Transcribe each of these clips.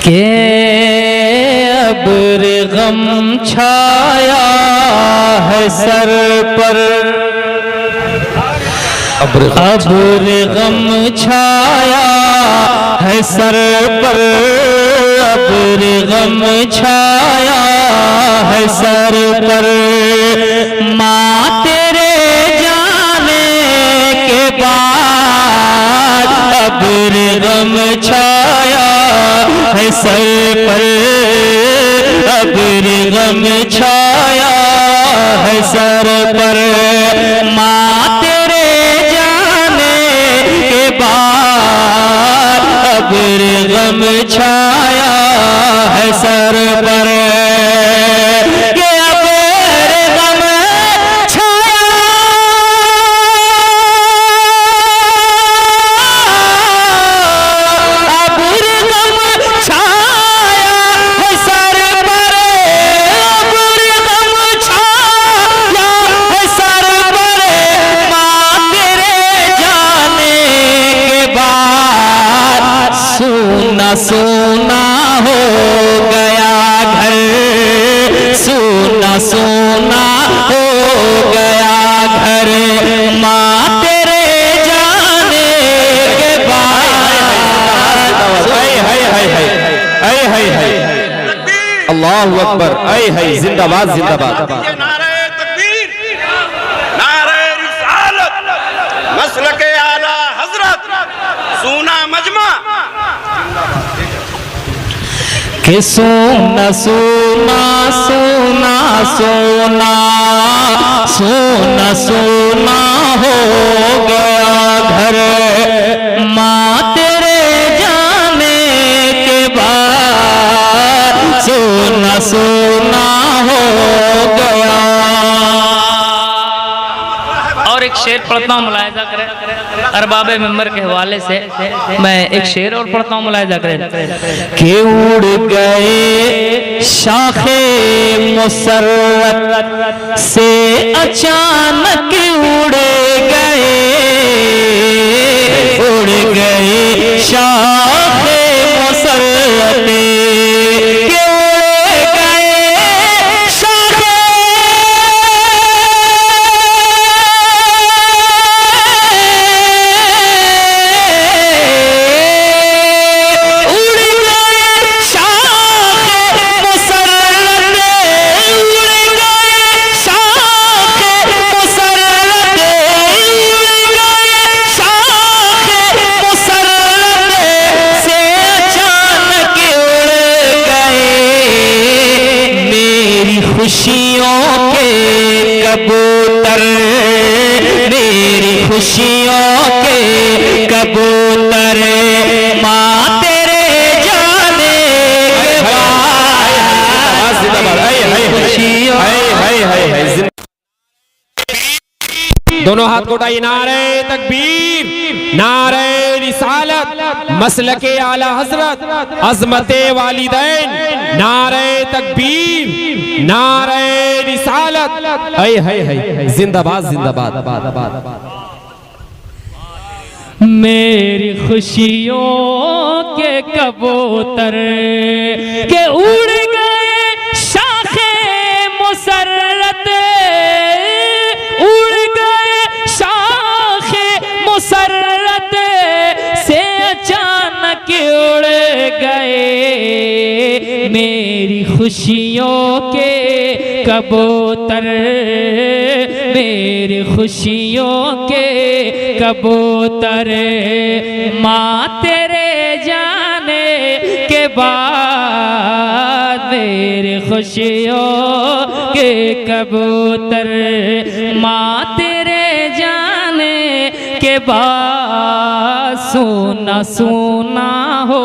के अब्र गम छाया है सर पर, अब्र गम छाया है सर पर, अब्र गम छाया है सर पर। माँ तेरे जाने के बाद अब्र गम छाया है सर पर, अब्र गम छाया है सर पर। माँ तेरे जाने के बाद अब्र गम छाया है सर पर। सोना हो गया घर, सोना सोना हो गया घर, माँ तेरे जाने के बाद। अल्लाहु अकबर, ऐ है जिंदाबाद जिंदाबाद। नारे तकबीर, नारे रिसालत, मसलके आला हजरत, सूना मजमा। कि सोना सोना सोना सोना सोना सोना हो गया घर, माँ तेरे जाने के बाद सोना सोना हो गया। और एक शेर पढ़ता हूँ, मुलाहिजा करें। अरबाब मेंबर के हवाले से मैं एक शेर और पढ़ता हूँ, मुलाहिजा करें। कि उड़ गए शाखे मुसर्रत से अचानक उड़ गए, उड़ गए शाखे मुसर्रत खुशियों के कबूतर, मेरी खुशियों के कबूतर, माँ तेरे जाने के बाद खुशियों। दोनों हाथ को उठाइए। नारे तकबीर, नारे रिसालत, मसलके आला हजरत, अजमते वालिदैन। नारे तकबीर, नारे रिसालत, है जिंदाबाद जिंदाबाद। मेरी खुशियों के कबूतर के उड़ गए शाखे मुसर्रत, उड़ गए शाखे मुसर्रत से अचानक उड़ गए। मेरी खुशियों के कबूतर, मेरी खुशियों के कबूतर, माँ तेरे जाने के बाद मेरी खुशियों के कबूतर, माँ तेरे जाने के बाद सोना सोना हो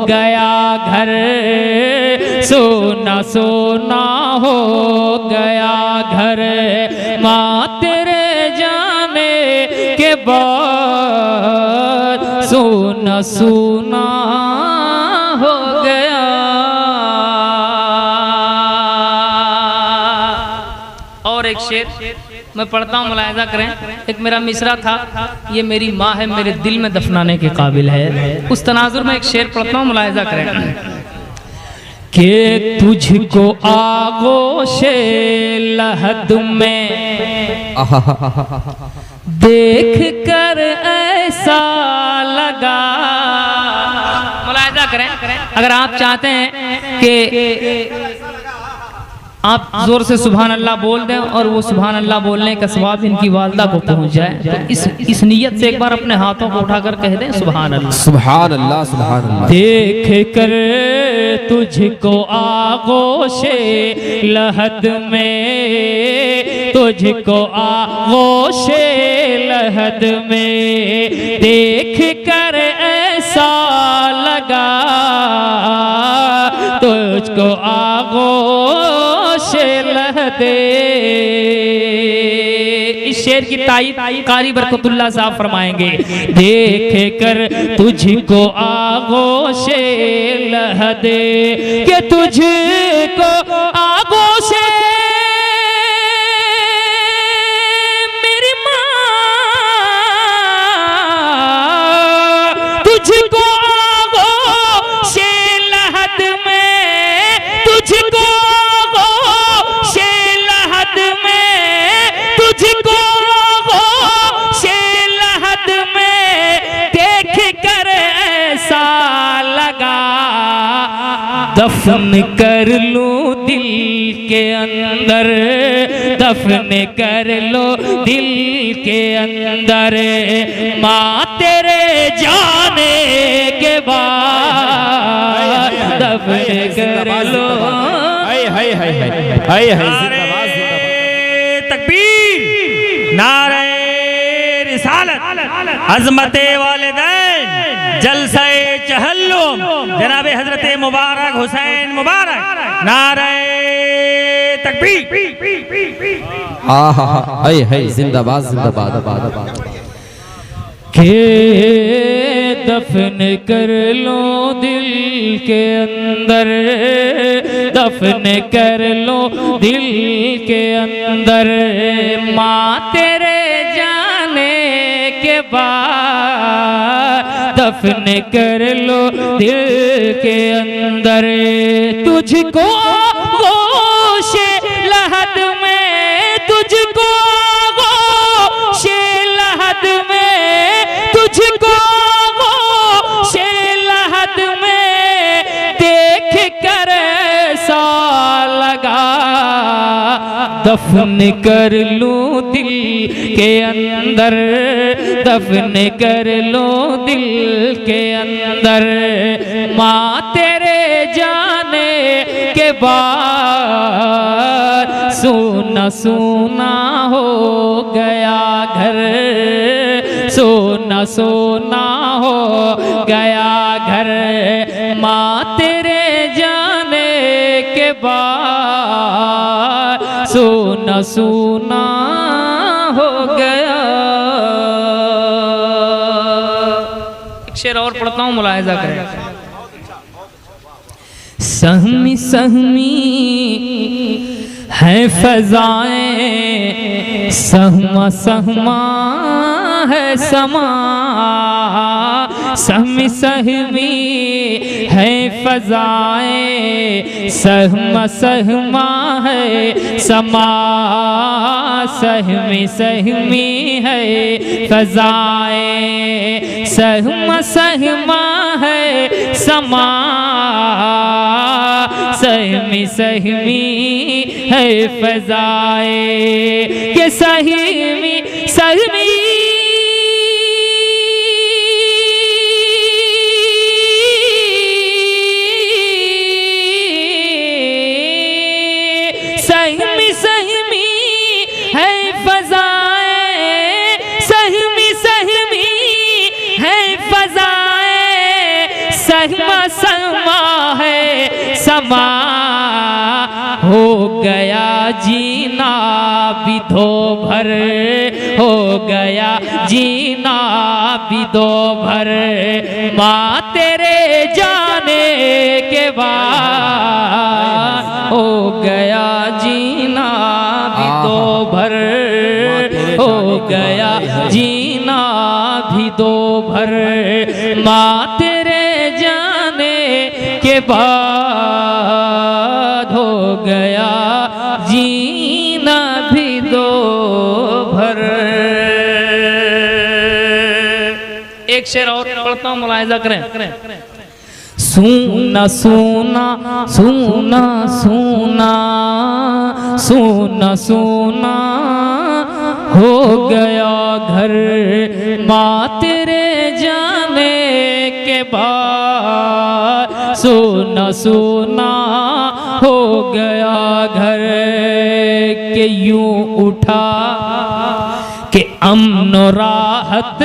गया घर, सोना सोना हो गया घर, माँ तेरे जाने के बाद सोना सोना हो गया। और एक शेर मैं पढ़ता हूँ, मुलाहिजा करें। एक मेरा मिसरा था, ये मेरी माँ है, मेरे दिल में दफनाने के काबिल है। उस तनाजुर में एक शेर पढ़ता हूँ, मुलाहिजा करें। कि तुझको आगोशे लहद में देख कर ऐसा लगा। मुलाहिजा करें, अगर आप चाहते हैं कि आप जोर से सुभान अल्लाह बोल दें और वो सुभान अल्लाह बोलने का सवाब इनकी वालदा को पहुंच जाए, तो इस नियत से एक बार अपने हाथों को उठाकर कह दें सुभान अल्लाह। सुभान अल्लाह, सुभान अल्लाह। देख कर तुझको आगोशे लहद में, तुझको आगोशे लहद में देख कर ऐसा लगा, तुझको आगोशे लहदे। इस शेर की ताईद कारी बरकतुल्लाह साहब फरमाएंगे, देख कर तुझको आगोशे लहदे, कि तुझको आगोशे मेरी माँ, तुझको आगोशे लहद में, तुझको आगोशे लहद में, तुझको आगोशे लहद में देख कर ऐसा लगा, दफन कर लूं दिल के अंदर, दफन कर लो दिल के अंदर, माँ तेरे जाने के बाद दफन कर लो। हाय हाय हाय हाय हाय हाय, जिंदाबाद जिंदाबाद। तकबीर, नारे रिसालत, अज़मते वालिदैन, जलसाए चहल्लुम, जनाबे हजरत मुबारक हुसैन मुबारक, नारे तकबीर। आहा, हाय हाय, जिंदाबाद जिंदाबाद। के दफन कर लो दिल के अंदर, दफन कर लो दिल के अंदर, माँ तेरे जाने के बाद दफन कर लो दिल के अंदर, तुझको आगोशे लहद में, तुझको आगोशे लहद में, तुझको आगोशे लहद में देख कर ऐसा लगा, दफन कर लूं दिल के अंदर, दफन कर लो दिल के अंदर, माँ तेरे जाने के बाद सूना सूना हो गया घर, सोना सोना हो गया घर, माँ तेरे जाने के बाद सोना सोना हो गया। एक शेर और पढ़ता हूँ, मुलाहिजा करें। सहमी सहमी है फजाएं, सहमा सहमा है समा, सहमी सहमी है फजाएं, सहमा सहमा है समा, सहमी सहमी है फजाएं, सहमा सहमा है समा, सहमी सहमी है फजाएं, के सहमी सहमी सहमी सहमी है फजाएं, सहमी सहमी है फजाएं, सहमा सहमा है समा, हो गया जीना भी दो भर, हो गया जीना भी दो भर, माँ तेरे जाने के बाद हो गया जीना भी दो भर, हो गया जीना भी दो भर, माँ तेरे जाने के बाद एक शेर और पढ़ता हूँ, मुलाहिजा करें। सूना सूना सूना सूना सूना सूना हो गया घर माँ तेरे जाने के बाद, सूना सूना हो गया घर के यूं उठा कि अमन राहत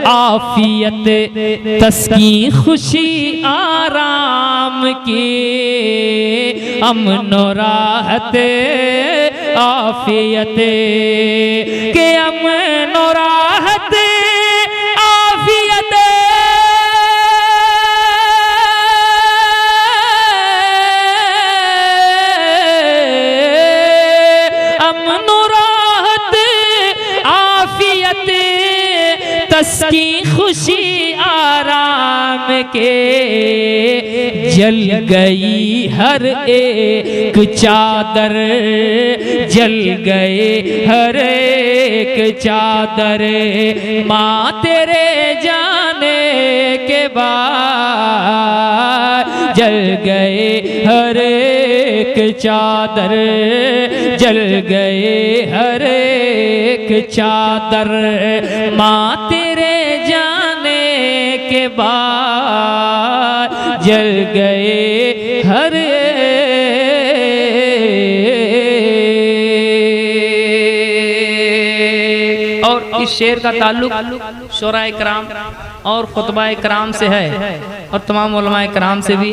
आफियत तस्की खुशी आराम की, अमन राहत आफियत के अमन राहत आफियत अमन राहत आफियत तस्की खुशी आराम के, जल गई हर एक चादर, जल गए हर एक चादर माँ तेरे जाने के बाद, जल गए हर एक चादर, जल गए हर एक चादर माँ तेरे जाने के बाद, जल गए हर और इस शेर का ताल्लुक शुराए कराम और खुतबाए कराम से है और तमाम उलमाए कराम से भी,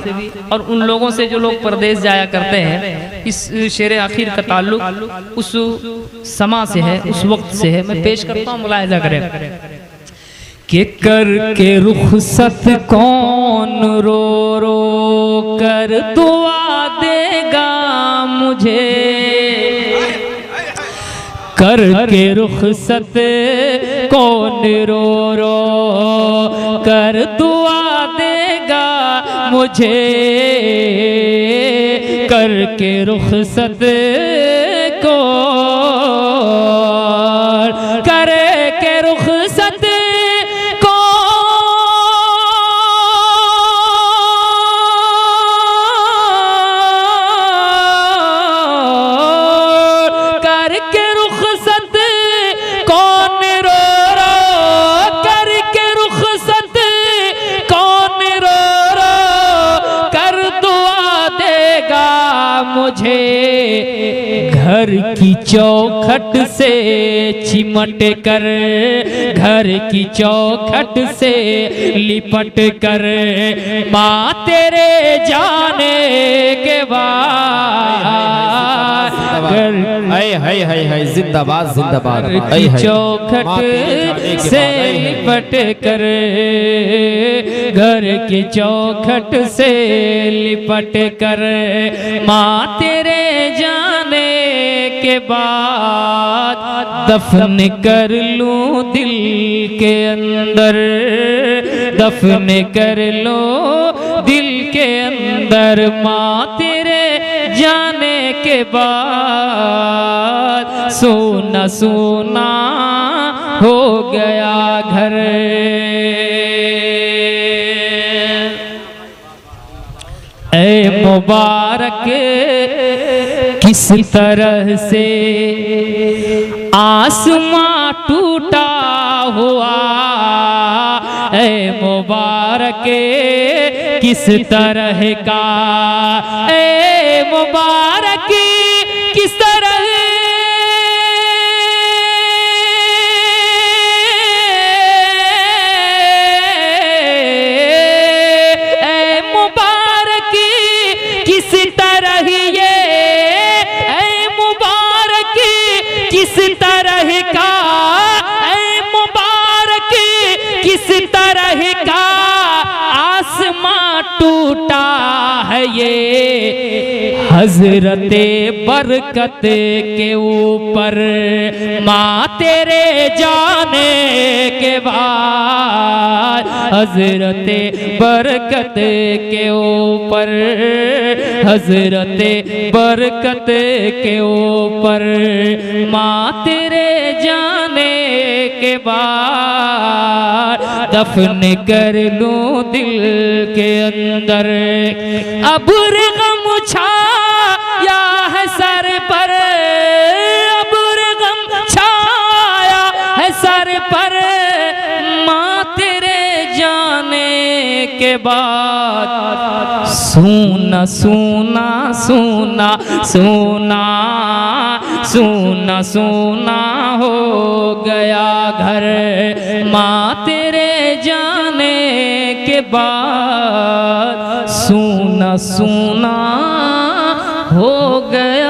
और उन लोगों से जो लोग परदेश जाया करते हैं। इस शेर आखिर का ताल्लुक उस समा से है, उस वक्त से है। मैं पेश करता हूँ, मुलाहिजा करें कि करके रुखसत कौन रो रो कर दुआ देगा मुझे, करके रुखसत कौन रो रो कर दुआ देगा मुझे, करके रुखसत कौन करके रुखसत मुझे, घर की चौखट से चिमट कर, घर की चौखट से लिपट कर माँ तेरे जाने के बाद, हाय जिंदाबाद जिंदाबाद, चौखट से लिपट कर, घर की चौखट से लिपट कर माँ तेरे जाने के बाद, दफन कर लूं दिल के अंदर, दफन कर लो दिल के अंदर माँ तेरे जाने के बाद, सोना सोना हो गया घर। ऐ मुबारक किस तरह से आसमां टूटा हुआ, ऐ मुबारक किस तरह का, ऐ मुबारक किस तरह किस तरह का, ऐ मुबारक किस तरह का आसमां टूटा है ये, हजरते बरकत के ऊपर माँ तेरे जाने के बाद, हजरते बरकत के ऊपर, हजरते बरकत के ऊपर माँ तेरे जाने के बाद, दफन कर लूं दिल के अंदर। अब्र गम छाया है सर पर, अब्र गम छाया है सर पर, माँ तेरे जाने के बाद सूना सूना सूना सूना सूना सूना हो गया घर। माँ तेरे जाने के बाद सूना सूना हो गया